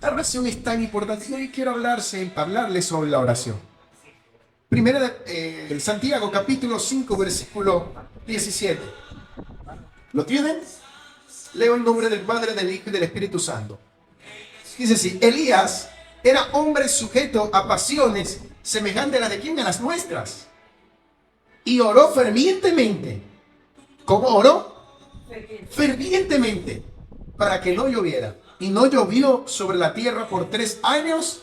La oración es tan importante. Y hoy quiero hablarles sobre la oración. Primera de Santiago, capítulo 5, versículo 17. ¿Lo tienen? Leo en nombre del Padre, del Hijo y del Espíritu Santo. Dice así: Elías era hombre sujeto a pasiones semejantes a las de quién, a las nuestras. Y oró fervientemente. ¿Cómo oró? Fervientemente, para que no lloviera. Y no llovió sobre la tierra por 3 años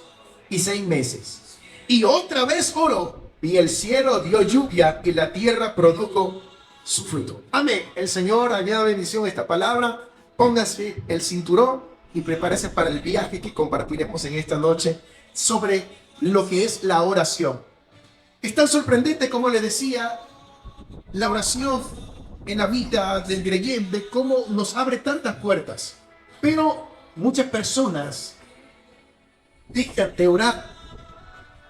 y 6 meses. Y otra vez oró, y el cielo dio lluvia, y la tierra produjo su fruto. Amén. El Señor añada bendición a esta palabra. Póngase el cinturón y prepárese para el viaje que compartiremos en esta noche sobre lo que es la oración. Es tan sorprendente, como les decía, la oración en la vida del creyente, cómo nos abre tantas puertas. Pero muchas personas dejan de orar.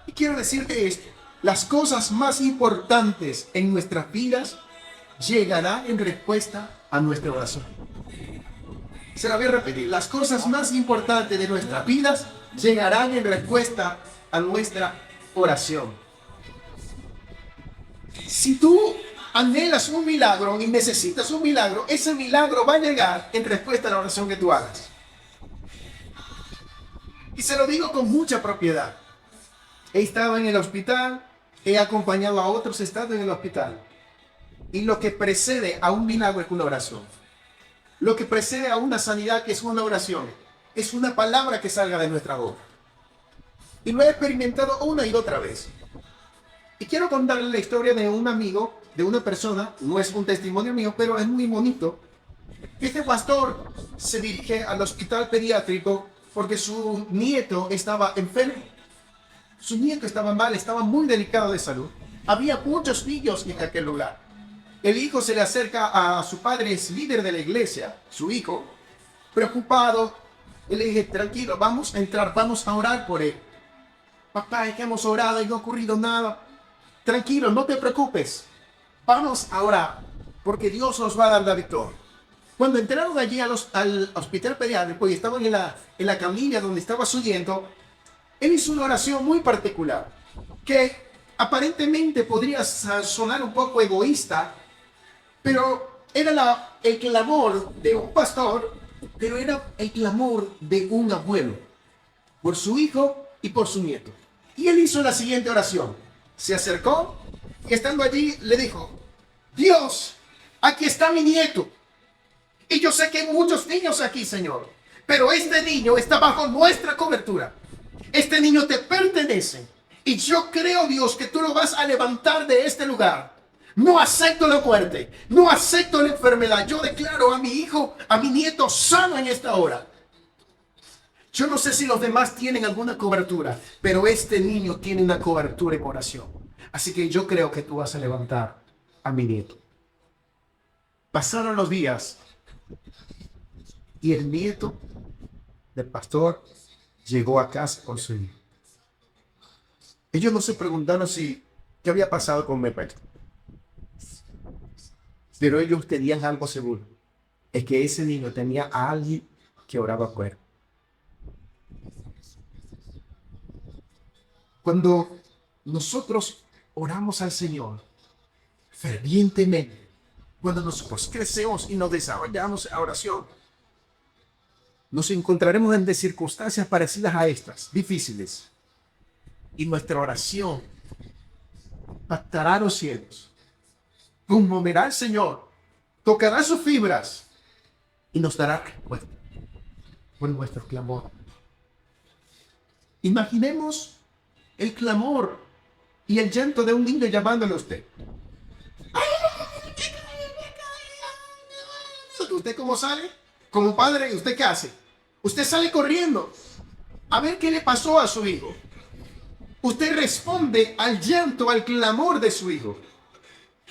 Y quiero decirte esto: las cosas más importantes en nuestras vidas llegarán en respuesta a nuestra oración. Se la voy a repetir: las cosas más importantes de nuestras vidas llegarán en respuesta a nuestra oración. Si tú anhelas un milagro y necesitas un milagro, ese milagro va a llegar en respuesta a la oración que tú hagas. Y se lo digo con mucha propiedad. He estado en el hospital, he acompañado a otros estando en el hospital. Y lo que precede a un milagro es una oración. Lo que precede a una sanidad, que es una oración, es una palabra que salga de nuestra boca. Y lo he experimentado una y otra vez. Y quiero contarle la historia de un amigo, de una persona. No es un testimonio mío, pero es muy bonito. Este pastor se dirige al hospital pediátrico porque su nieto estaba enfermo. Su nieto estaba mal, estaba muy delicado de salud. Había muchos niños en aquel lugar. El hijo se le acerca a su padre, es líder de la iglesia, su hijo, preocupado. Y le dije: tranquilo, vamos a entrar, vamos a orar por él. Papá, es que hemos orado y no ha ocurrido nada. Tranquilo, no te preocupes. Vamos a orar, porque Dios nos va a dar la victoria. Cuando entraron allí al hospital pediátrico y estaban en la camilla donde estaba su nieto, él hizo una oración muy particular, que aparentemente podría sonar un poco egoísta, pero era el clamor de un pastor, pero era el clamor de un abuelo, por su hijo y por su nieto. Y él hizo la siguiente oración. Se acercó y, estando allí, le dijo: Dios, aquí está mi nieto. Y yo sé que hay muchos niños aquí, Señor, pero este niño está bajo nuestra cobertura. Este niño te pertenece. Y yo creo, Dios, que tú lo vas a levantar de este lugar. No acepto la muerte. No acepto la enfermedad. Yo declaro a mi hijo, a mi nieto sano en esta hora. Yo no sé si los demás tienen alguna cobertura, pero este niño tiene una cobertura en oración. Así que yo creo que tú vas a levantar a mi nieto. Pasaron los días y el nieto del pastor llegó a casa con su hijo. Ellos no se preguntaron qué había pasado con Pepe, pero ellos tenían algo seguro: es que ese niño tenía a alguien que oraba por él. Cuando nosotros oramos al Señor fervientemente, cuando nosotros crecemos y nos desarrollamos en oración, nos encontraremos en circunstancias parecidas a estas, difíciles. Y nuestra oración impactará los cielos, conmoverá al Señor, tocará sus fibras y nos dará respuesta por nuestro clamor. Imaginemos el clamor y el llanto de un niño llamándole a usted. ¿Usted cómo sale? Como padre, ¿usted qué hace? Usted sale corriendo a ver qué le pasó a su hijo. Usted responde al llanto, al clamor de su hijo.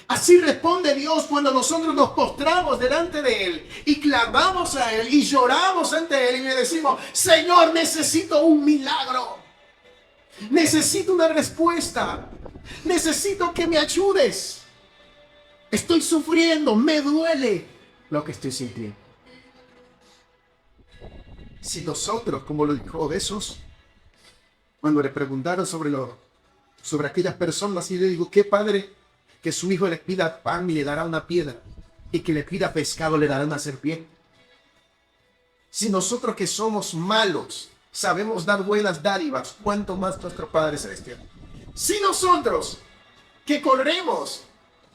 Así responde Dios cuando nosotros nos postramos delante de Él y clamamos a Él y lloramos ante Él y le decimos: Señor, necesito un milagro. Necesito una respuesta. Necesito que me ayudes. Estoy sufriendo, me duele lo que estoy sintiendo. Si nosotros, como lo dijo Jesús, cuando le preguntaron sobre aquellas personas, y le digo, ¿qué padre que su hijo le pida pan y le dará una piedra? Y que le pida pescado le dará una serpiente. Si nosotros que somos malos sabemos dar buenas dádivas, ¿cuánto más nuestro Padre Celestial? Si nosotros que corremos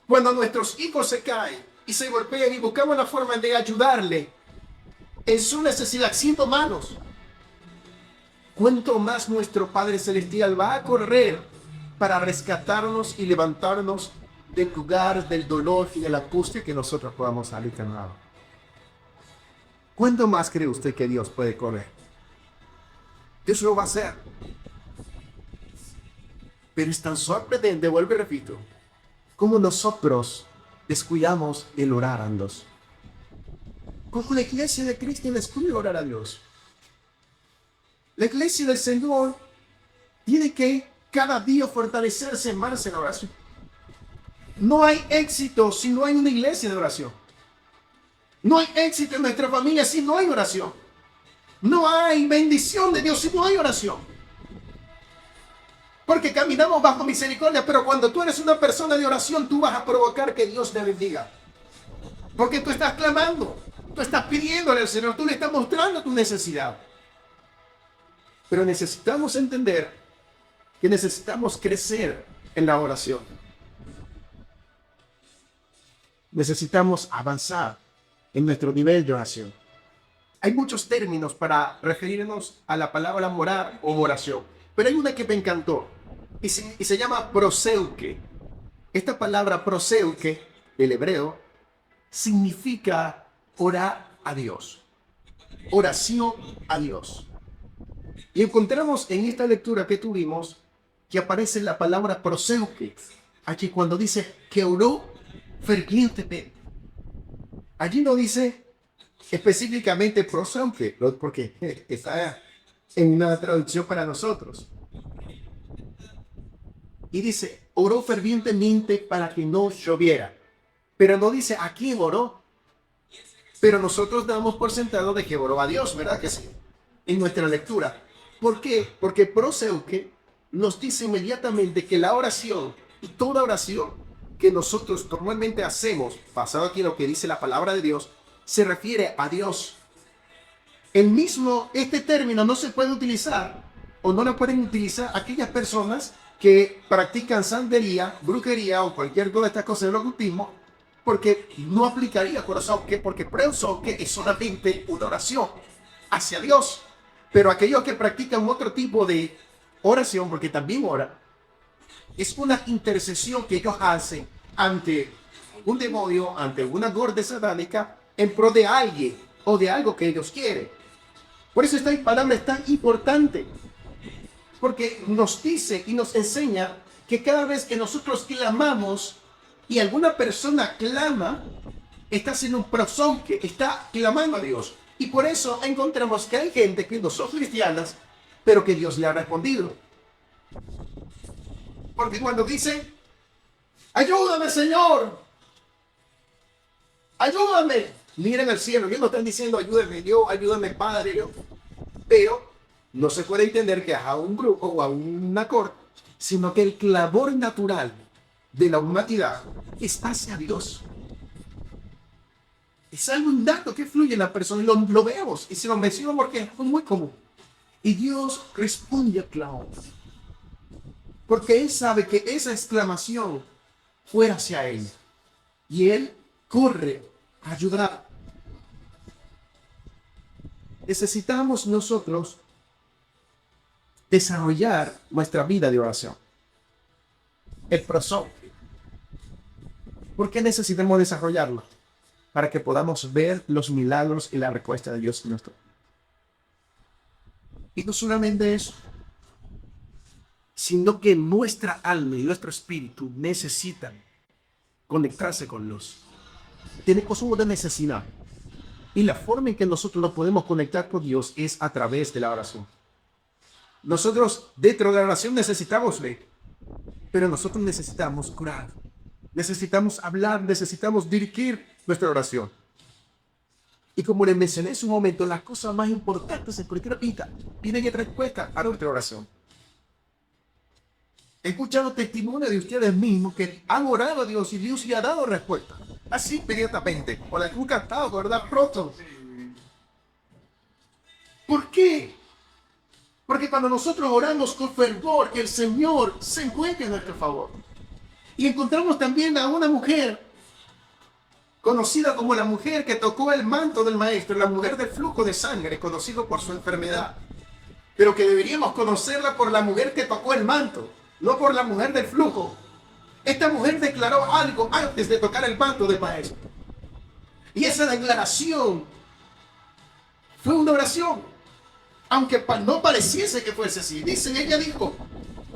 cuando nuestros hijos se caen y se golpean y buscamos la forma de ayudarle en su necesidad siendo malos, ¿cuánto más nuestro Padre Celestial va a correr para rescatarnos y levantarnos del lugar del dolor y de la angustia que nosotros podamos salir cansados? ¿Cuánto más cree usted que Dios puede correr? Dios lo va a hacer. Pero es tan sorprendente, vuelvo y repito, como nosotros descuidamos el orar a Dios. Como la iglesia de Cristo descuida orar a Dios. La iglesia del Señor tiene que cada día fortalecerse más en la oración. No hay éxito si no hay una iglesia de oración. No hay éxito en nuestra familia si no hay oración. No hay bendición de Dios si no hay oración. Porque caminamos bajo misericordia, pero cuando tú eres una persona de oración, tú vas a provocar que Dios te bendiga. Porque tú estás clamando, tú estás pidiéndole al Señor, tú le estás mostrando tu necesidad. Pero necesitamos entender que necesitamos crecer en la oración. Necesitamos avanzar en nuestro nivel de oración. Hay muchos términos para referirnos a la palabra orar o oración, pero hay una que me encantó y se llama proseuke. Esta palabra proseuke, del hebreo, significa orar a Dios, oración a Dios. Y encontramos en esta lectura que tuvimos que aparece la palabra proseuke, aquí cuando dice que oró fervientemente. Allí no dice específicamente proseuke, porque está en una traducción para nosotros. Y dice, oró fervientemente para que no lloviera. Pero no dice a quién oró. Pero nosotros damos por sentado de que oró a Dios, ¿verdad que sí? En nuestra lectura. ¿Por qué? Porque proseuke nos dice inmediatamente que la oración y toda oración que nosotros normalmente hacemos, basado aquí en lo que dice la palabra de Dios, se refiere a Dios. Este término no se puede utilizar o no lo pueden utilizar aquellas personas que practican santería, brujería o cualquier cosa de estas cosas del ocultismo, porque no aplicaría corazón, porque proseuke es solamente una oración hacia Dios. Pero aquellos que practican otro tipo de oración, porque también oran, es una intercesión que ellos hacen ante un demonio, ante una gorda satánica, en pro de alguien o de algo que ellos quieren. Por eso esta palabra es tan importante, porque nos dice y nos enseña que cada vez que nosotros clamamos y alguna persona clama, está haciendo un proseuke, está clamando a Dios. Y por eso encontramos que hay gente que no son cristianas, pero que Dios le ha respondido. Porque cuando dice, ayúdame Señor, ayúdame, miren al cielo, ellos no están diciendo ayúdame Dios, ayúdame Padre, Dios. Pero no se puede entender que es a un grupo o a una corte, sino que el clamor natural de la humanidad está hacia Dios. Es algo innato que fluye en la persona y lo vemos y se lo menciono porque es muy común. Y Dios responde al clamor. Porque Él sabe que esa exclamación fue hacia Él. Y Él corre a ayudar. Necesitamos nosotros desarrollar nuestra vida de oración. El proseuke. ¿Por qué necesitamos desarrollarlo? Para que podamos ver los milagros y la respuesta de Dios en nuestro vida. Y no solamente eso, sino que nuestra alma y nuestro espíritu necesitan conectarse con Dios. Tenemos una necesidad. Y la forma en que nosotros nos podemos conectar con Dios es a través de la oración. Nosotros dentro de la oración necesitamos leer, pero nosotros necesitamos orar. Necesitamos hablar, necesitamos dirigir nuestra oración. Y como les mencioné en su momento, las cosas más importantes en cualquier vida vienen en respuesta a nuestra oración. He escuchado testimonios de ustedes mismos que han orado a Dios y Dios le ha dado respuesta. Así inmediatamente. Por algún cantado, ¿verdad? Pronto. ¿Por qué? Porque cuando nosotros oramos con fervor, el Señor se encuentra en nuestro favor. Y encontramos también a una mujer conocida como la mujer que tocó el manto del maestro, la mujer del flujo de sangre, conocido por su enfermedad. Pero que deberíamos conocerla por la mujer que tocó el manto, no por la mujer del flujo. Esta mujer declaró algo antes de tocar el manto del maestro. Y esa declaración fue una oración. Aunque no pareciese que fuese así. Ella dijo,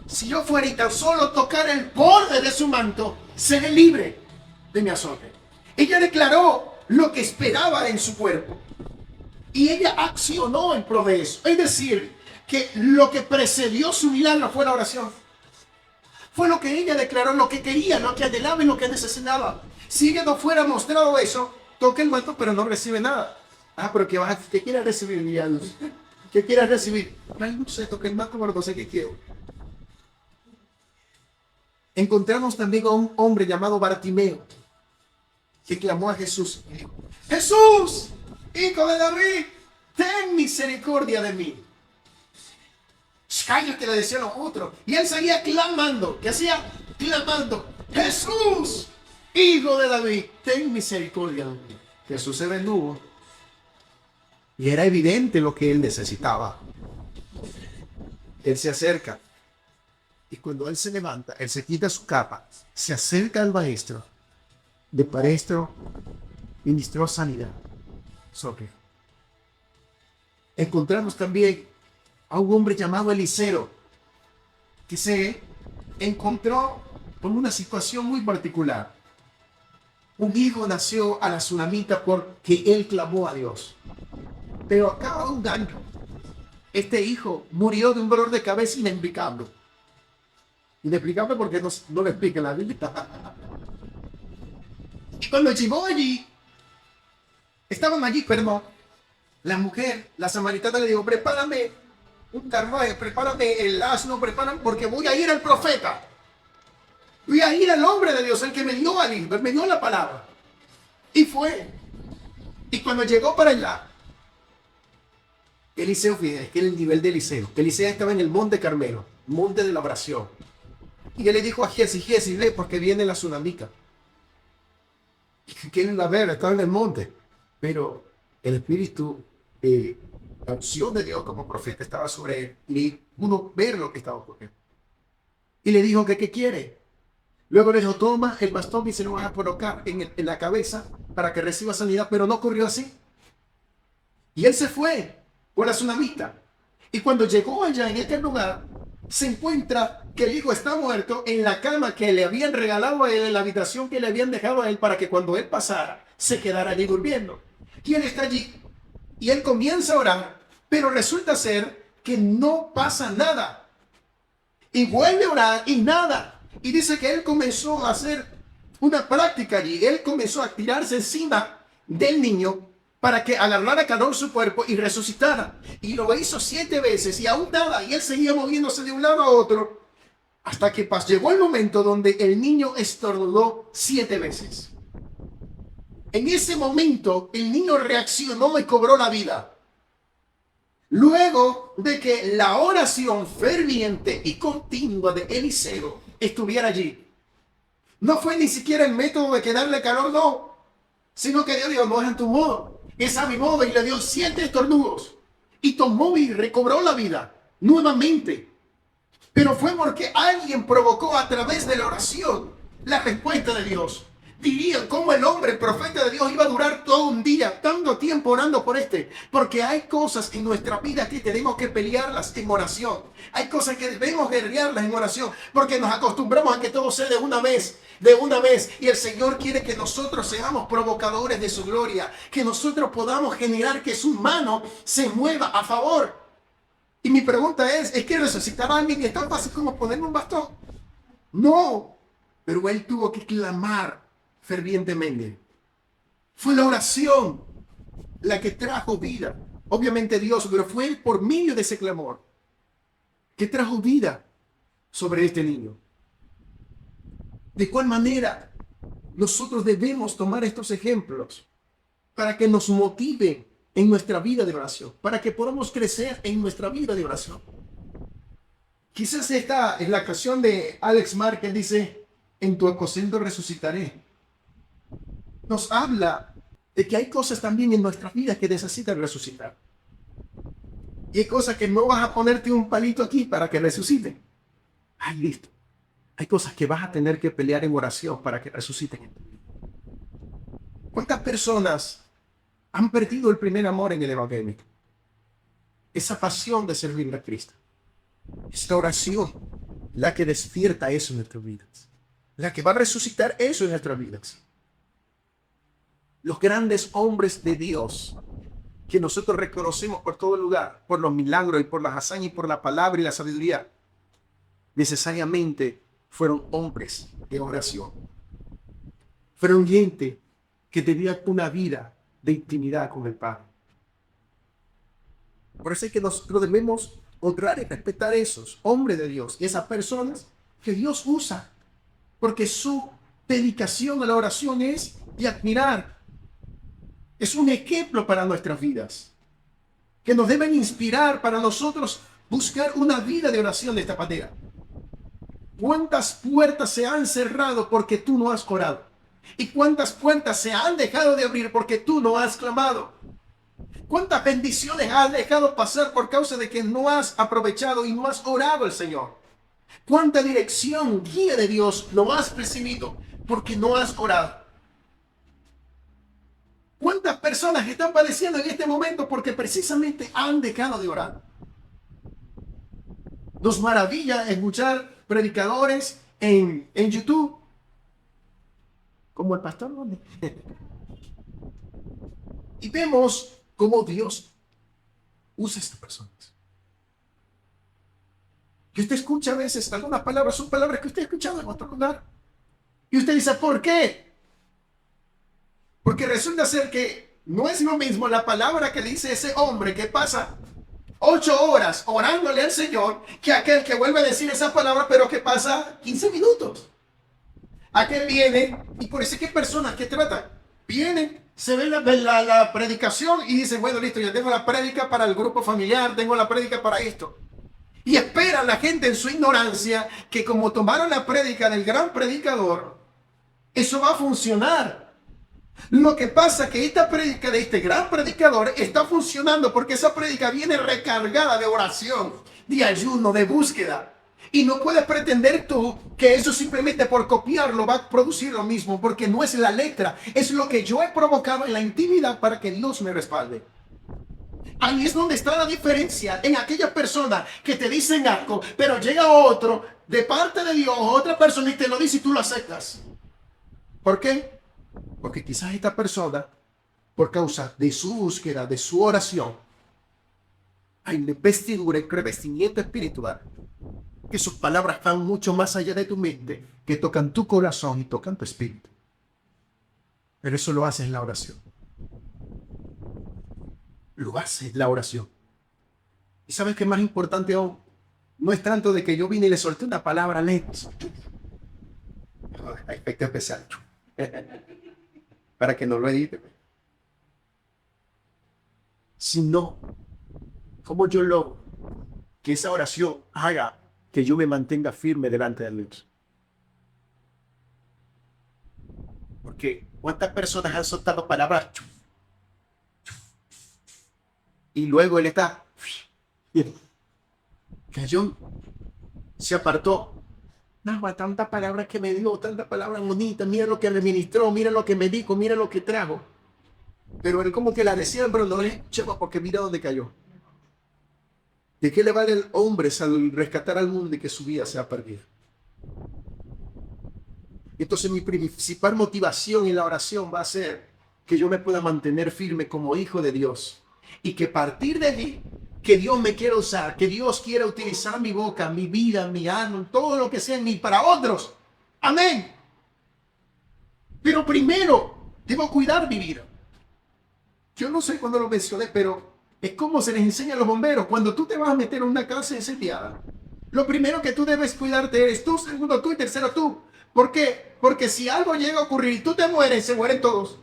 si yo fuera y tan solo tocar el borde de su manto, seré libre de mi azote. Ella declaró lo que esperaba en su cuerpo. Y ella accionó en pro de eso. Es decir, que lo que precedió su milagro fue la oración. Fue lo que ella declaró, lo que quería, lo que anhelaba y lo que necesitaba. Si ella no fuera mostrado eso, toca el manto pero no recibe nada. Pero ¿qué quieres recibir, mi Dios? ¿Qué quieres recibir? Ay, no sé, toca el manto pero no sé qué quiero. Encontramos también a un hombre llamado Bartimeo, que clamó a Jesús y dijo, Jesús, hijo de David, ten misericordia de mí. Cállate, le decían los otros. Y él seguía clamando. ¿Qué hacía? Clamando, Jesús, hijo de David, ten misericordia de mí. Jesús se desnudó. Y era evidente lo que él necesitaba. Él se acerca. Y cuando él se levanta, él se quita su capa, se acerca al maestro. De maestro ministró sanidad sobre él. Encontramos también a un hombre llamado Eliseo, que se encontró con una situación muy particular. Un hijo nació a la tsunamita porque él clamó a Dios. Pero a cabo de un año, este hijo murió de un dolor de cabeza inexplicable. Inexplicable porque no le explica la Biblia. Y cuando llegó allí, estaban allí, perdón, la mujer, la samaritana le dijo, prepárame un carruaje, prepárame el asno, prepárame, porque voy a ir al profeta. Voy a ir al hombre de Dios, el que me dio al hijo, me dio la palabra. Y fue. Y cuando llegó para allá, Eliseo, fíjate, que es el nivel de Eliseo. Eliseo estaba en el monte Carmelo, monte de la oración. Y él le dijo a Giesi, lee porque viene la tsunamita. Quieren la ver, estaba en el monte. Pero el espíritu, la unción de Dios como profeta estaba sobre él. Y pudo ver lo que estaba ocurriendo. Y le dijo que qué quiere. Luego le dijo, toma el bastón y se lo vas a colocar en la cabeza para que reciba sanidad. Pero no ocurrió así. Y él se fue por la tsunamita. Y cuando llegó allá en este lugar, se encuentra que el hijo está muerto en la cama que le habían regalado a él, en la habitación que le habían dejado a él para que cuando él pasara, se quedara allí durmiendo. Y él está allí. Y él comienza a orar, pero resulta ser que no pasa nada. Y vuelve a orar y nada. Y dice que él comenzó a hacer una práctica allí. Él comenzó a tirarse encima del niño para que agarrara calor su cuerpo y resucitara. Y lo hizo 7 veces y aún nada. Y él seguía moviéndose de un lado a otro hasta que llegó el momento donde el niño estornudó 7 veces. En ese momento el niño reaccionó y cobró la vida. Luego de que la oración ferviente y continua de Eliseo estuviera allí. No fue ni siquiera el método de que darle calor, no. Sino que Dios dijo, no es en tu modo. Es a mi modo, y le dio 7 estornudos. Y tomó y recobró la vida nuevamente. Pero fue porque alguien provocó a través de la oración la respuesta de Dios. Dirían cómo el hombre, el profeta de Dios, iba a durar todo un día, tanto tiempo orando por porque hay cosas en nuestra vida que tenemos que pelearlas en oración. Hay cosas que debemos guerrearlas en oración, porque nos acostumbramos a que todo sea de una vez, y el Señor quiere que nosotros seamos provocadores de su gloria, que nosotros podamos generar que su mano se mueva a favor. Y mi pregunta ¿es que resucitar a alguien es tan fácil como ponerle un bastón? No, pero él tuvo que clamar fervientemente. Fue la oración la que trajo vida. Obviamente Dios, pero fue por medio de ese clamor que trajo vida sobre este niño. ¿De cuál manera nosotros debemos tomar estos ejemplos para que nos motive en nuestra vida de oración, para que podamos crecer en nuestra vida de oración? Quizás esta es la canción de Alex Mar que dice, en tu aposento resucitaré. Nos habla de que hay cosas también en nuestra vida que necesitan resucitar. Y hay cosas que no vas a ponerte un palito aquí para que resuciten. Ay, listo. Hay cosas que vas a tener que pelear en oración para que resuciten en tu vida. ¿Cuántas personas han perdido el primer amor en el Evangelio? Esa pasión de servir a Cristo. Esta oración, la que despierta eso en nuestras vidas. La que va a resucitar eso en nuestras vidas. Los grandes hombres de Dios que nosotros reconocemos por todo lugar, por los milagros y por las hazañas y por la palabra y la sabiduría, necesariamente fueron hombres de oración. Fueron gente que tenía una vida de intimidad con el Padre. Por eso es que nosotros debemos honrar y respetar esos hombres de Dios y esas personas que Dios usa, porque su dedicación a la oración es de admirar. Es un ejemplo para nuestras vidas, que nos deben inspirar para nosotros buscar una vida de oración de esta manera. ¿Cuántas puertas se han cerrado porque tú no has orado? ¿Y cuántas puertas se han dejado de abrir porque tú no has clamado? ¿Cuántas bendiciones has dejado pasar por causa de que no has aprovechado y no has orado al Señor? ¿Cuánta dirección, guía de Dios no has recibido porque no has orado? ¿Cuántas personas están padeciendo en este momento porque precisamente han dejado de orar? Nos maravilla escuchar predicadores en YouTube, como el pastor Bonnie. Y vemos cómo Dios usa a estas personas. Que usted escucha a veces algunas palabras, son palabras que usted ha escuchado en otro lugar. Y usted dice, ¿por qué? Porque resulta ser que no es lo mismo la palabra que dice ese hombre que pasa 8 horas orándole al Señor que aquel que vuelve a decir esa palabra pero que pasa 15 minutos. Aquel viene, y por eso es que hay personas que tratan, vienen, se ven la predicación y dicen, bueno, listo, yo tengo la prédica para el grupo familiar, tengo la prédica para esto. Y esperan la gente en su ignorancia que como tomaron la prédica del gran predicador, eso va a funcionar. Lo que pasa es que esta prédica de este gran predicador está funcionando porque esa prédica viene recargada de oración, de ayuno, de búsqueda. Y no puedes pretender tú que eso simplemente por copiarlo va a producir lo mismo, porque no es la letra, es lo que yo he provocado en la intimidad para que Dios me respalde. Ahí es donde está la diferencia en aquella persona que te dicen algo, pero llega otro de parte de Dios, otra persona y te lo dice y tú lo aceptas. ¿Por qué? Porque quizás esta persona, por causa de su búsqueda, de su oración, hay una vestidura y revestimiento espiritual, que sus palabras van mucho más allá de tu mente, que tocan tu corazón y tocan tu espíritu. Pero eso lo hace en la oración. Lo hace en la oración. ¿Y sabes qué es más importante aún? No es tanto de que yo vine y le solté una palabra lenta. Efecto especial. Para que no lo edite. Sino, como yo logro que esa oración haga que yo me mantenga firme delante de Dios. Porque ¿cuántas personas han soltado palabras? Y luego él está, cayó, se apartó. No, tantas palabras que me dio, tantas palabras bonitas, mira lo que me ministró, mira lo que me dijo, mira lo que trajo. Pero él como que la decía, pero no le escuchaba porque mira dónde cayó. ¿De qué le vale el hombre al rescatar al mundo y que su vida sea perdida? Entonces mi principal motivación en la oración va a ser que yo me pueda mantener firme como hijo de Dios. Y que a partir de allí, que Dios me quiera usar, que Dios quiera utilizar mi boca, mi vida, mi alma, todo lo que sea en mí para otros. Amén. Pero primero, debo cuidar mi vida. Yo no sé cuándo lo mencioné, pero es como se les enseña a los bomberos. Cuando tú te vas a meter en una casa incendiada, lo primero que tú debes cuidarte eres tú, segundo tú y tercero tú. ¿Por qué? Porque si algo llega a ocurrir y tú te mueres, se mueren todos.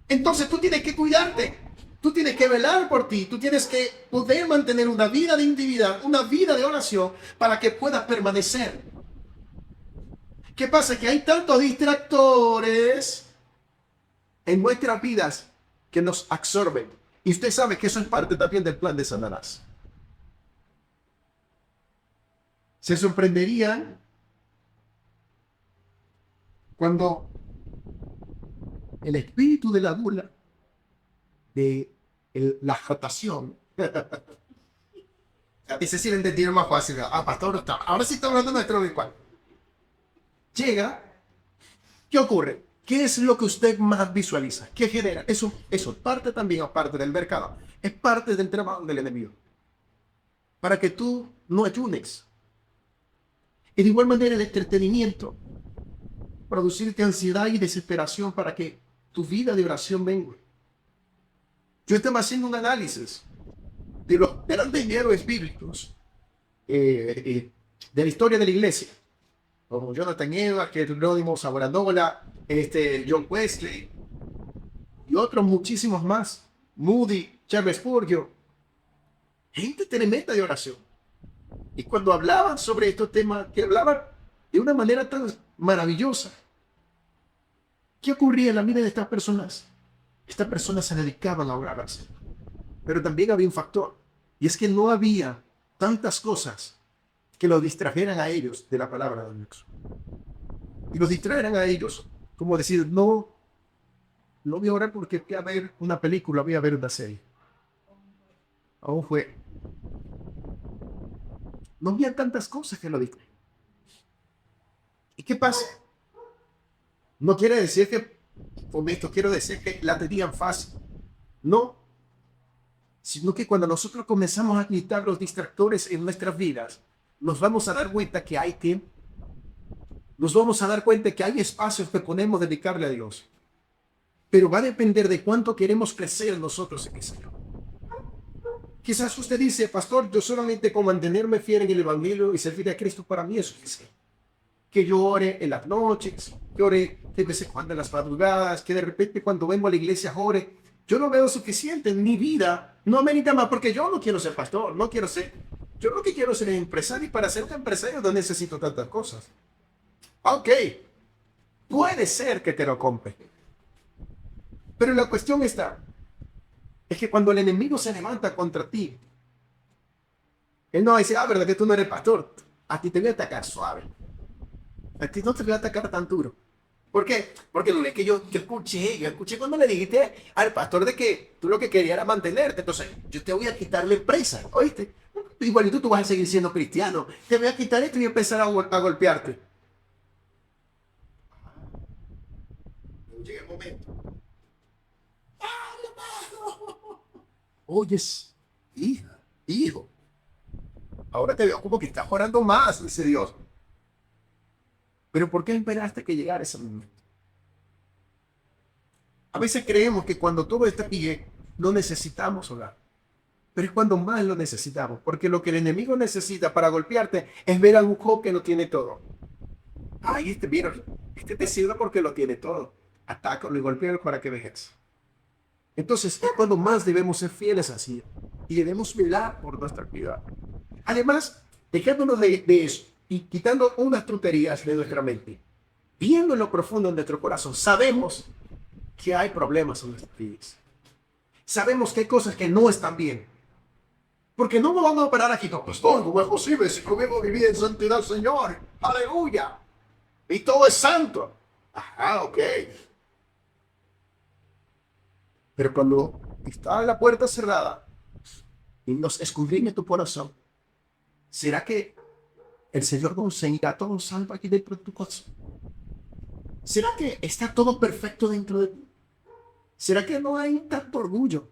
Entonces tú tienes que cuidarte. Tú tienes que velar por ti. Tú tienes que poder mantener una vida de intimidad, una vida de oración para que puedas permanecer. ¿Qué pasa? Que hay tantos distractores en nuestras vidas que nos absorben. Y usted sabe que eso es parte también del plan de Satanás. Se sorprenderían cuando el espíritu de la burla, de la jotación, ese sí lo entendieron más fácil. Ah, pastor, ahora sí está hablando nuestro virtual. Llega, ¿qué ocurre? ¿Qué es lo que usted más visualiza? ¿Qué genera? Eso parte también, aparte del mercado, es parte del trabajo del enemigo. Para que tú no ayunes. Y de igual manera el entretenimiento, producirte ansiedad y desesperación para que tu vida de oración venga. Yo estaba haciendo un análisis de los grandes héroes bíblicos de la historia de la iglesia, como Jonathan Edwards, Jerónimo Savonarola, John Wesley y otros muchísimos más, Moody, Charles Spurgeon, gente tremenda de oración. Y cuando hablaban sobre estos temas, que hablaban de una manera tan maravillosa, ¿qué ocurría en la vida de estas personas? Estas personas se dedicaban a orar al Señor. Pero también había un factor, y es que no había tantas cosas que los distrajeran a ellos de la palabra de Dios. Y los distrajeran a ellos, como decir, no, no voy a orar porque voy a ver una película, voy a ver una serie. Aún fue. No había tantas cosas que lo distrajeran. ¿Y qué pasa? No quiere decir que, con esto quiero decir que la tenían fácil. No, sino que cuando nosotros comenzamos a quitar los distractores en nuestras vidas, nos vamos a dar cuenta que hay tiempo. Nos vamos a dar cuenta que hay espacios que podemos dedicarle a Dios. Pero va a depender de cuánto queremos crecer nosotros en ese Señor. Quizás usted dice, pastor, yo solamente con mantenerme fiel en el Evangelio y servir a Cristo para mí es suficiente. Que yo ore en las noches, que ore de vez en cuando en las madrugadas, que de repente cuando vengo a la iglesia ore. Yo no veo suficiente en mi vida. No amerita más porque yo no quiero ser pastor, no quiero ser. Yo lo que quiero ser empresario y para ser un empresario no necesito tantas cosas. Ok, puede ser que te lo compre. Pero la cuestión está, es que cuando el enemigo se levanta contra ti, él no va a decir, verdad que tú no eres pastor. A ti te voy a atacar suave. A ti no te voy a atacar tan duro. ¿Por qué? Porque lo que yo escuché cuando le dijiste al pastor de que tú lo que querías era mantenerte. Entonces, yo te voy a quitar la empresa, ¿oíste? Igualito tú vas a seguir siendo cristiano. Te voy a quitar esto y voy a empezar a golpearte. Llega el momento. Oyes, hija, hijo. Ahora te veo como que estás orando más, dice Dios. Pero ¿por qué esperaste que llegara ese momento? A veces creemos que cuando todo está bien, no necesitamos orar. Pero es cuando más lo necesitamos. Porque lo que el enemigo necesita para golpearte es ver a un Job que lo tiene todo. Ay, mira, te sirve porque lo tiene todo. Atácalo y golpéalo para que vejes. Entonces es cuando más debemos ser fieles así. Y debemos velar por nuestra actividad. Además, dejándonos de eso y quitando unas tonterías de nuestra mente, viendo en lo profundo de nuestro corazón, sabemos que hay problemas en nuestras vidas. Sabemos que hay cosas que no están bien. Porque no nos vamos a parar aquí, no, pastor, ¿cómo es posible si podemos vivir en santidad, Señor? Aleluya. Y todo es santo. Ajá, ok. Pero cuando está la puerta cerrada y nos escudriña tu corazón, ¿será que el Señor nos envía todo salvo aquí dentro de tu corazón? ¿Será que está todo perfecto dentro de ti? ¿Será que no hay tanto orgullo?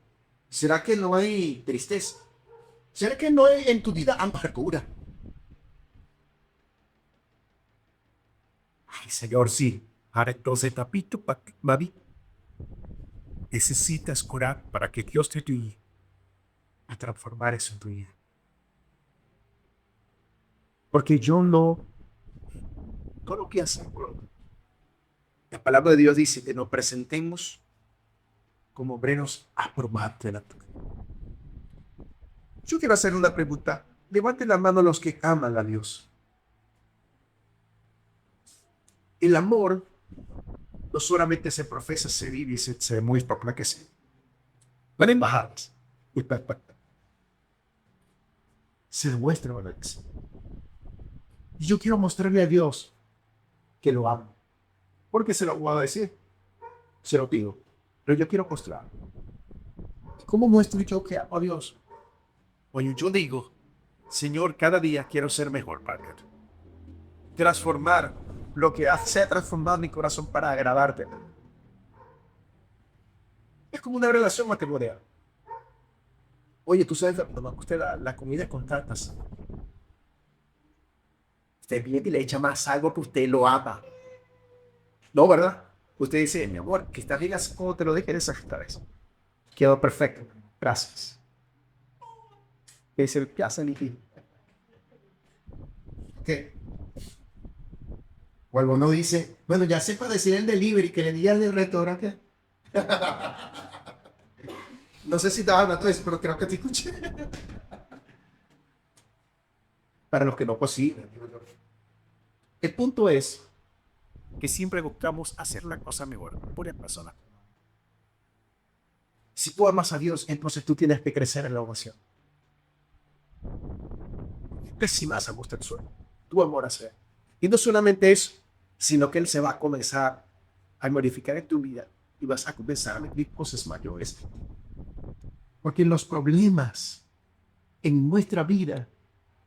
¿Será que no hay tristeza? ¿Será que no hay en tu vida amargura? Ay, Señor, sí. Ahora entonces tapito, babi. necesitas orar para que Dios te ayude a transformar eso en tu vida. Porque yo no lo que hacemos. La palabra de Dios dice que nos presentemos como obreros aprobados delante de Dios. Yo quiero hacer una pregunta. Levanten la mano los que aman a Dios. El amor no solamente se profesa, se vive y se demuestra, para que se van embajadas. Se demuestra, ¿verdad? Y yo quiero mostrarle a Dios que lo amo. Porque se lo voy a decir. Se lo pido. Pero yo quiero mostrar. ¿Cómo muestro yo que amo a Dios? Oye, yo digo, Señor, cada día quiero ser mejor, Padre. Transformar lo que se ha transformado en mi corazón para agradarte. Es como una relación matrimonial. Oye, tú sabes, cuando usted la comida con tartas, usted viene y le echa más algo que usted lo ama. No, ¿verdad? Usted dice, mi amor, que está bien así como te lo dije de esa vez. Quedó perfecto. Gracias. ¿Qué dice? ¿Qué hacen aquí? ¿Qué? O alguno dice, bueno, ya sé para decir el delivery, que le diga al del restaurante. No sé si estaba hablando de eso, pero creo que te escuché. Para los que no posible. El punto es que siempre buscamos hacer la cosa mejor por la persona. Si tú amas a Dios, entonces tú tienes que crecer en la oración. Que si más gusta el suelo, tu amor hacia Él. Y no solamente eso, sino que Él se va a comenzar a modificar en tu vida y vas a comenzar a vivir cosas mayores. Porque los problemas en nuestra vida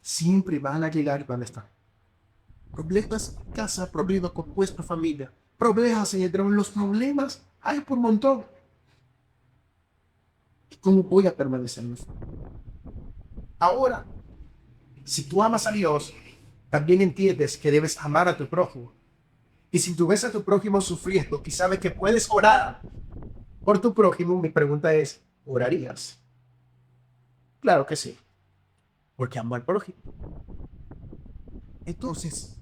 siempre van a llegar y van a estar. Problemas en casa, problemas con vuestra familia, problemas en el trabajo. Los problemas hay por montón. ¿Cómo voy a permanecer en esto? Ahora, si tú amas a Dios, también entiendes que debes amar a tu prójimo. Y si tú ves a tu prójimo sufriendo y sabes que puedes orar por tu prójimo, mi pregunta es, ¿orarías? Claro que sí, porque amo al prójimo. Entonces,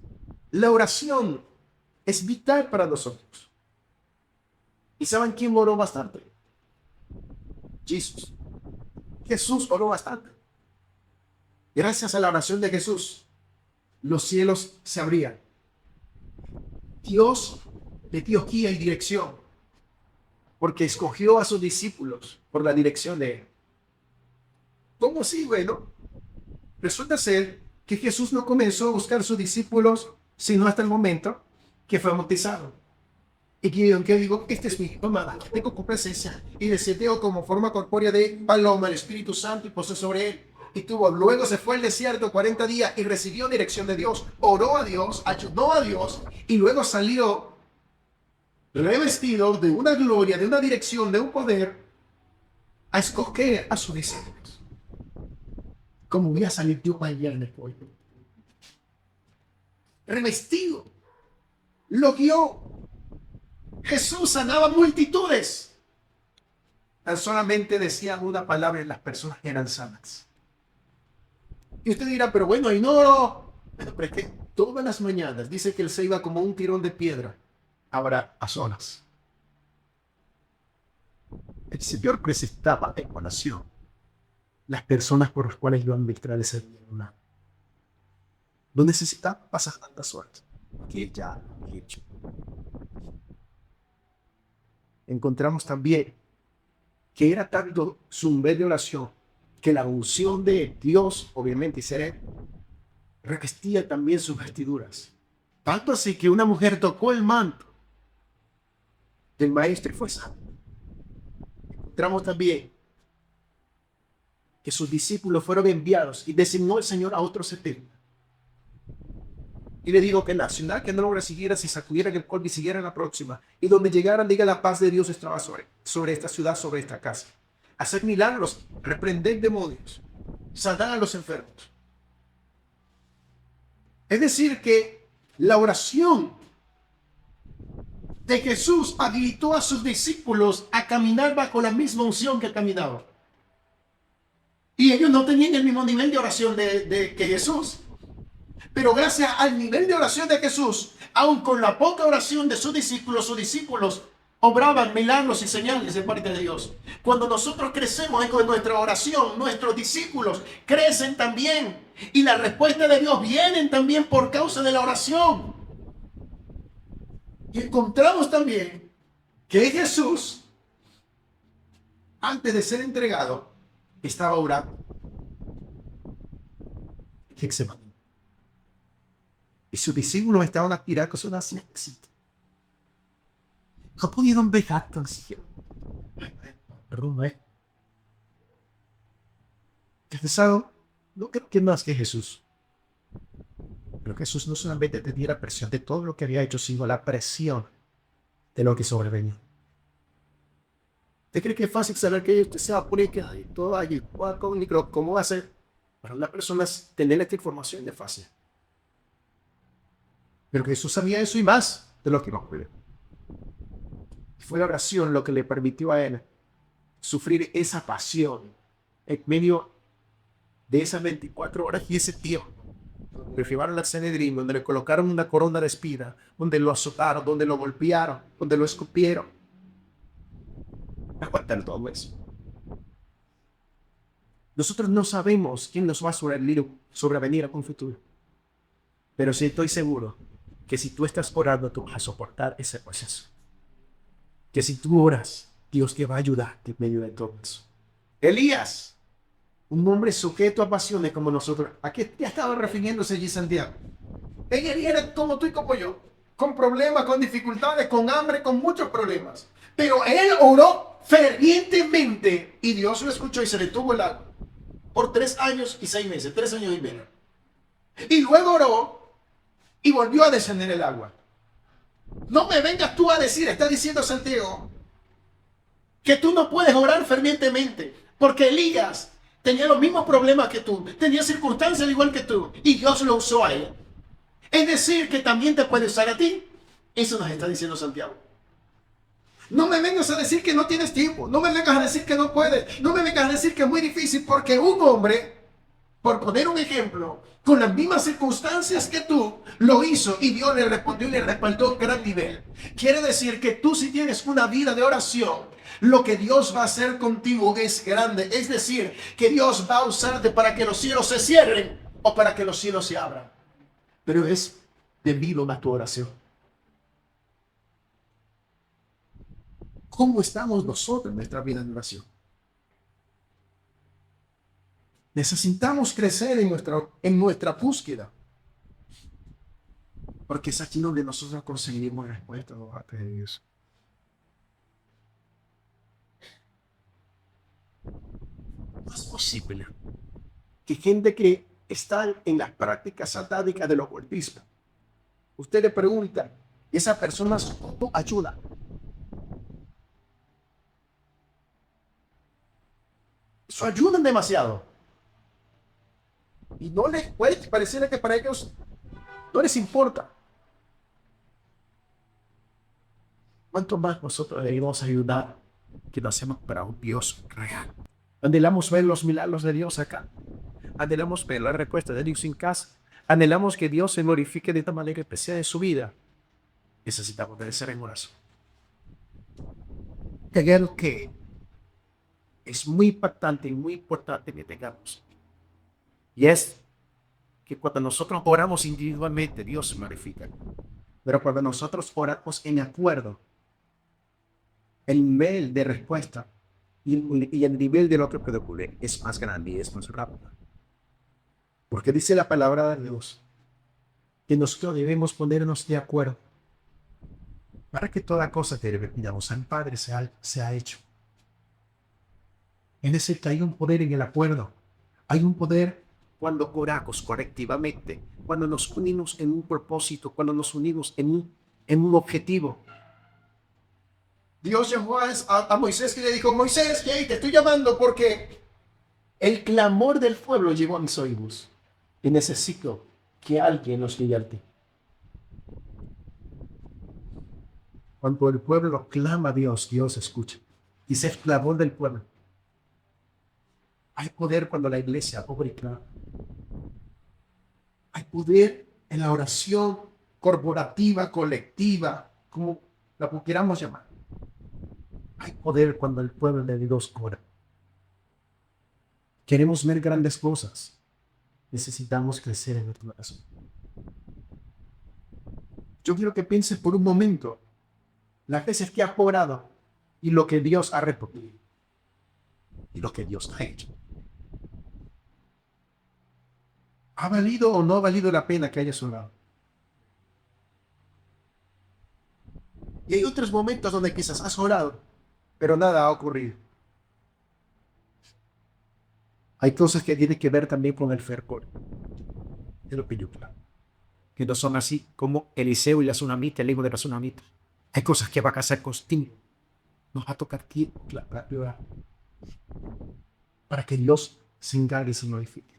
la oración es vital para nosotros. ¿Y saben quién oró bastante? Jesús. Jesús oró bastante. Gracias a la oración de Jesús, los cielos se abrían. Dios le dio guía y dirección, porque escogió a sus discípulos por la dirección de Él. ¿Cómo así? Bueno, resulta ser que Jesús no comenzó a buscar a sus discípulos, sino hasta el momento que fue bautizado. Y que digo, este es mi hijo amado, tengo con presencia, y descendió como forma corpórea de paloma, el Espíritu Santo, y posó sobre él. Y luego se fue al desierto 40 días y recibió dirección de Dios, oró a Dios, ayudó a Dios, y luego salió revestido de una gloria, de una dirección, de un poder, a escoger a sus discípulos. Como voy a salir yo mañana hoy. Revestido. Lo guió. Jesús sanaba multitudes. Tan solamente decían una palabra y las personas eran sanas. Y usted dirá, pero bueno, y no. Pero es que todas las mañanas dice que él se iba como un tirón de piedra. Ahora a solas. El Señor presentaba en oración las personas por las cuales lo administrar ese día. No necesitaba pasar tantas horas que ya he hecho. Encontramos también que era tanto su nivel de oración que la unción de Dios, obviamente, y ser Él, revestía también sus vestiduras. Tanto así que una mujer tocó el manto del maestro y fue sana. Encontramos también que sus discípulos fueron enviados y designó el Señor a otros 70. Y le digo que en la ciudad que no lo recibiera, se sacudieran el polvo y siguieran la próxima. Y donde llegaran, diga la paz de Dios estaba sobre esta ciudad, sobre esta casa. Hacer milagros, reprender demonios, sanar a los enfermos. Es decir, que la oración de Jesús habilitó a sus discípulos a caminar bajo la misma unción que caminaba. Y ellos no tenían el mismo nivel de oración que Jesús. Pero gracias al nivel de oración de Jesús, aun con la poca oración de sus discípulos obraban milagros y señales de parte de Dios. Cuando nosotros crecemos en nuestra oración, nuestros discípulos crecen también. Y la respuesta de Dios viene también por causa de la oración. Y encontramos también que Jesús, antes de ser entregado, estaba orando. Getsemaní. Y sus discípulos estaban aspirados a una éxito. No pudieron dejar canción. No creo que más que Jesús. Pero Jesús no solamente tenía la presión de todo lo que había hecho, sino la presión de lo que sobrevenía. ¿Usted cree que es fácil saber que usted se va a poner que hay todo ahí? ¿Cómo va a ser? Para una persona tener esta información de fácil. Pero Jesús sabía eso y más de lo que no puede. Fue la oración lo que le permitió a él sufrir esa pasión en medio de esas 24 horas y ese tiempo. Le llevaron al Sanedrín, donde le colocaron una corona de espina, donde lo azotaron, donde lo golpearon, donde lo escupieron. Aguantar todo eso. Nosotros no sabemos quién nos va a sobrevenir a un futuro. Pero sí estoy seguro que si tú estás orando, tú vas a soportar ese proceso. Que si tú oras, Dios te va a ayudarte en medio de todo eso. Elías, un hombre sujeto a pasiones como nosotros. ¿A qué te estaba refiriéndose allí Santiago? Él era como tú y como yo, con problemas, con dificultades, con hambre, con muchos problemas. Pero él oró fervientemente y Dios lo escuchó y se le tuvo el agua. Por 3 años y 6 meses, 3 años y medio. Y luego oró y volvió a descender el agua. No me vengas tú a decir, está diciendo Santiago, que tú no puedes orar fervientemente, porque Elías tenía los mismos problemas que tú, tenía circunstancias igual que tú, y Dios lo usó a él. Es decir, que también te puede usar a ti. Eso nos está diciendo Santiago. No me vengas a decir que no tienes tiempo, no me vengas a decir que no puedes, no me vengas a decir que es muy difícil, porque un hombre, por poner un ejemplo, con las mismas circunstancias que tú, lo hizo y Dios le respondió y le respaldó a gran nivel. Quiere decir que tú si tienes una vida de oración, lo que Dios va a hacer contigo es grande. Es decir, que Dios va a usarte para que los cielos se cierren o para que los cielos se abran. Pero es debido a tu oración. ¿Cómo estamos nosotros en nuestra vida de oración? Necesitamos crecer en nuestra búsqueda. Porque es aquí donde nosotros conseguimos respuestas de Dios. No es posible que gente que está en las prácticas satánicas del ocultismo, usted le pregunta, esa persona ayuda. Eso ayudan demasiado. Y no les puede parecer que para ellos no les importa. ¿Cuánto más nosotros debemos ayudar que lo hacemos para un Dios real? Anhelamos ver los milagros de Dios acá. Anhelamos ver la respuesta de Dios en casa. Anhelamos que Dios se glorifique de esta manera especial en su vida. Necesitamos obedecer en oración. Hay algo que es muy impactante y muy importante que tengamos. Y es que cuando nosotros oramos individualmente, Dios se glorifica. Pero cuando nosotros oramos en acuerdo, el nivel de respuesta y el nivel del otro que ocurre es más grande y es más rápido. Porque dice la palabra de Dios que nosotros debemos ponernos de acuerdo para que toda cosa que le pidamos al Padre sea hecho. Es decir, que hay un poder en el acuerdo. Hay un poder cuando oramos colectivamente, cuando nos unimos en un propósito, cuando nos unimos en un objetivo. Dios llamó a Moisés y le dijo, Moisés, te estoy llamando porque el clamor del pueblo llegó a mis oídos y necesito que alguien nos guíe a ti. Cuando el pueblo clama a Dios, Dios escucha. Y se es clamor del pueblo. Hay poder cuando la iglesia ora y clama. Hay poder en la oración corporativa, colectiva, como la queramos llamar. Hay poder cuando el pueblo de Dios ora. Queremos ver grandes cosas. Necesitamos crecer en nuestro corazón. Yo quiero que pienses por un momento las veces que has orado y lo que Dios ha respondido y lo que Dios ha hecho. ¿Ha valido o no ha valido la pena que hayas orado? Y hay otros momentos donde quizás has orado, pero nada ha ocurrido. Hay cosas que tienen que ver también con el fervor. Es lo que yo creo. Que no son así como Eliseo y la tsunamita, el hijo de la tsunamita. Hay cosas que van a ser contigo. Nos va a tocar tiempo para que Dios se encargue y se glorifique.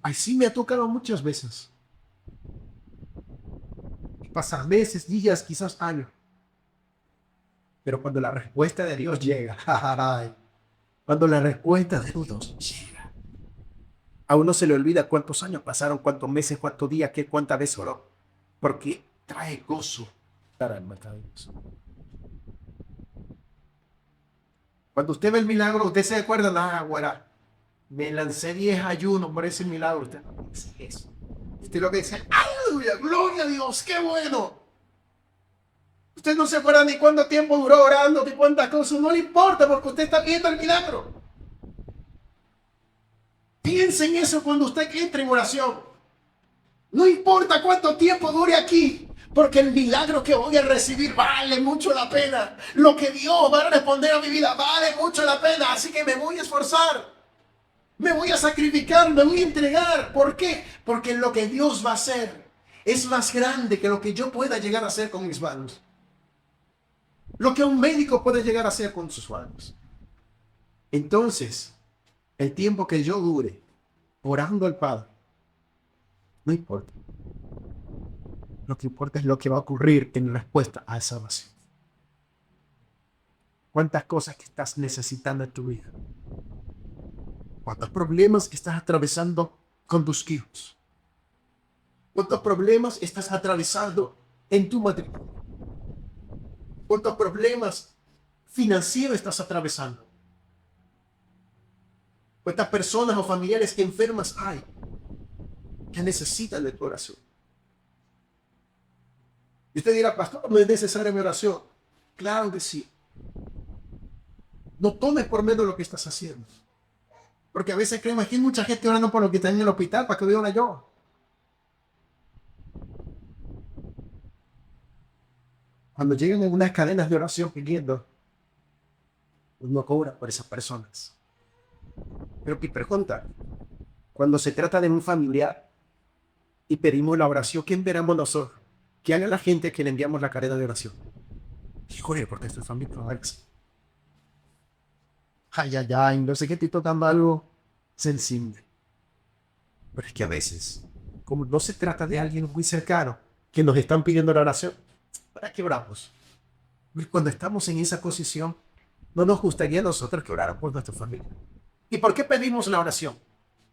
Así me ha tocado muchas veces. Pasan meses, días, quizás años. Pero cuando la respuesta de Dios llega, cuando la respuesta de Dios llega, a uno se le olvida cuántos años pasaron, cuántos meses, cuántos días, cuántas veces oró. Porque trae gozo para el mercado. Cuando usted ve el milagro, usted se acuerda, güera, me lancé 10 ayunos por ese milagro. Usted no dice eso. Usted lo que dice, aleluya, gloria a Dios, qué bueno. Usted no se acuerda ni cuánto tiempo duró orando, ni cuántas cosas, no le importa porque usted está viendo el milagro. Piense en eso cuando usted entre en oración. No importa cuánto tiempo dure aquí, porque el milagro que voy a recibir vale mucho la pena. Lo que Dios va a responder a mi vida vale mucho la pena, así que me voy a esforzar. Me voy a sacrificar, me voy a entregar. ¿Por qué? Porque lo que Dios va a hacer es más grande que lo que yo pueda llegar a hacer con mis manos. Lo que un médico puede llegar a hacer con sus manos. Entonces, el tiempo que yo dure orando al Padre, no importa. Lo que importa es lo que va a ocurrir en respuesta a esa oración. ¿Cuántas cosas que estás necesitando en tu vida? ¿Cuántos problemas estás atravesando con tus hijos? ¿Cuántos problemas estás atravesando en tu matrimonio? ¿Cuántos problemas financieros estás atravesando? ¿Cuántas personas o familiares enfermas hay que necesitan de tu oración? Y usted dirá, pastor, ¿no es necesaria mi oración? Claro que sí. No tomes por menos lo que estás haciendo. Porque a veces creemos que hay mucha gente orando por lo que está en el hospital para que yo ore yo. Cuando llegan en unas cadenas de oración pidiendo, uno cobra por esas personas. Pero mi pregunta, cuando se trata de un familiar y pedimos la oración, ¿quién veremos nosotros? ¿Qué haga la gente que le enviamos la cadena de oración? Híjole, porque esto es familia. Ay, no sé qué estoy tocando algo sensible. Pero es que a veces, como no se trata de alguien muy cercano que nos están pidiendo la oración, ¿para qué oramos? Cuando estamos en esa posición, no nos gustaría a nosotros que oraran por nuestra familia. ¿Y por qué pedimos la oración?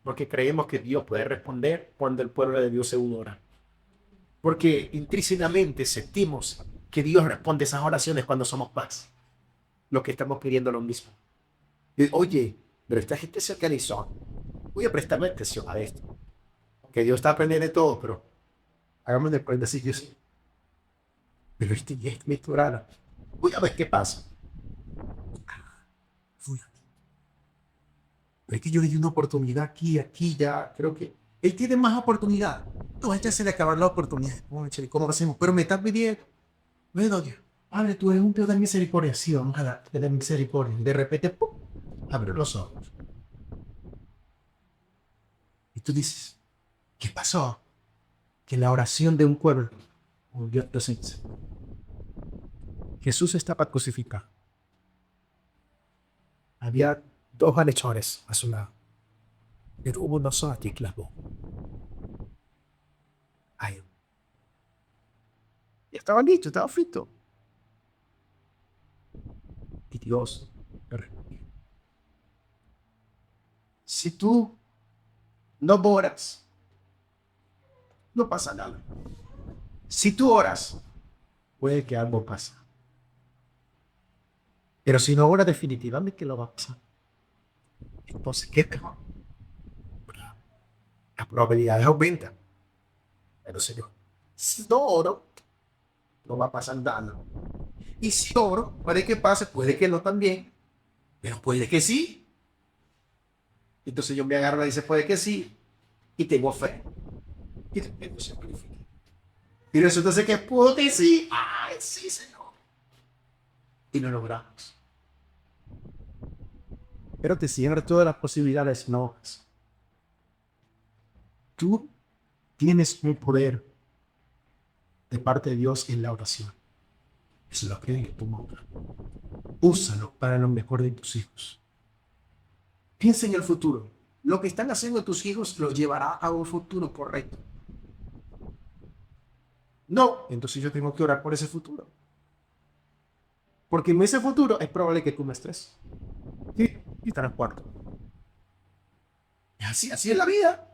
Porque creemos que Dios puede responder cuando el pueblo de Dios se une a orar. Porque intrínsecamente sentimos que Dios responde esas oraciones cuando somos paz. Lo que estamos pidiendo lo mismo. Y, oye, pero esta gente se organizó. Voy a prestarme atención a esto. Que Dios está aprendiendo de todo, pero hagamos de cuenta si yo sí. Pero este ya es mi orada. Voy a ver qué pasa. Pero es que yo le di una oportunidad aquí, ya. Creo que él tiene más oportunidad. No, a ella se le acabar la oportunidad. ¿Cómo hacemos? Pero me estás pidiendo. Bueno, Dios, Padre, tú eres un Dios de misericordia. Sí, vamos a dar de misericordia. De repente, ¡pum!, abre los ojos. Y tú dices, ¿qué pasó? Que la oración de un pueblo volvió a presencia. Jesús estaba crucificado. Había dos malhechores a su lado. Pero hubo uno solo que clamó. Ay. estaba listo, estaba frito. Y Dios me respondió. Si tú no oras, no pasa nada. Si tú oras, puede que algo pase. Pero si no oras, definitivamente lo va a pasar. Entonces, ¿qué pasa? Las probabilidades aumentan. Pero Señor, si no oro, no va a pasar nada. Y si oro, puede que pase, puede que no también, pero puede que sí. Entonces yo me agarro y dice, puede que sí, y tengo fe. Y después se purifica. Y resulta ser que puedo que sí. Ay, sí, Señor. Y lo logramos. Pero te cierra todas las posibilidades, no. Tú tienes un poder de parte de Dios en la oración. Eso es lo que tu mano. Úsalo para lo mejor de tus hijos. Piensa en el futuro. Lo que están haciendo tus hijos los llevará a un futuro correcto. No, entonces yo tengo que orar por ese futuro. Porque en ese futuro es probable que tú me estés. Sí, y estarás cuarto. Así es la vida.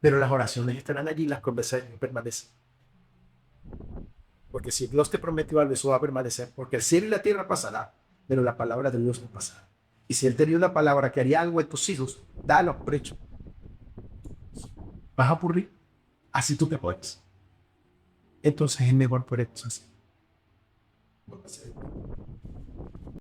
Pero las oraciones estarán allí, las conversaciones permanecen. Porque si Dios te prometió algo, eso va a permanecer. Porque el cielo y la tierra pasará, pero la palabra de Dios no pasará. Y si Él te dio una palabra que haría algo en tus hijos, dalo por hecho. Vas a ocurrir. Así tú te puedes. Entonces es mejor por eso así.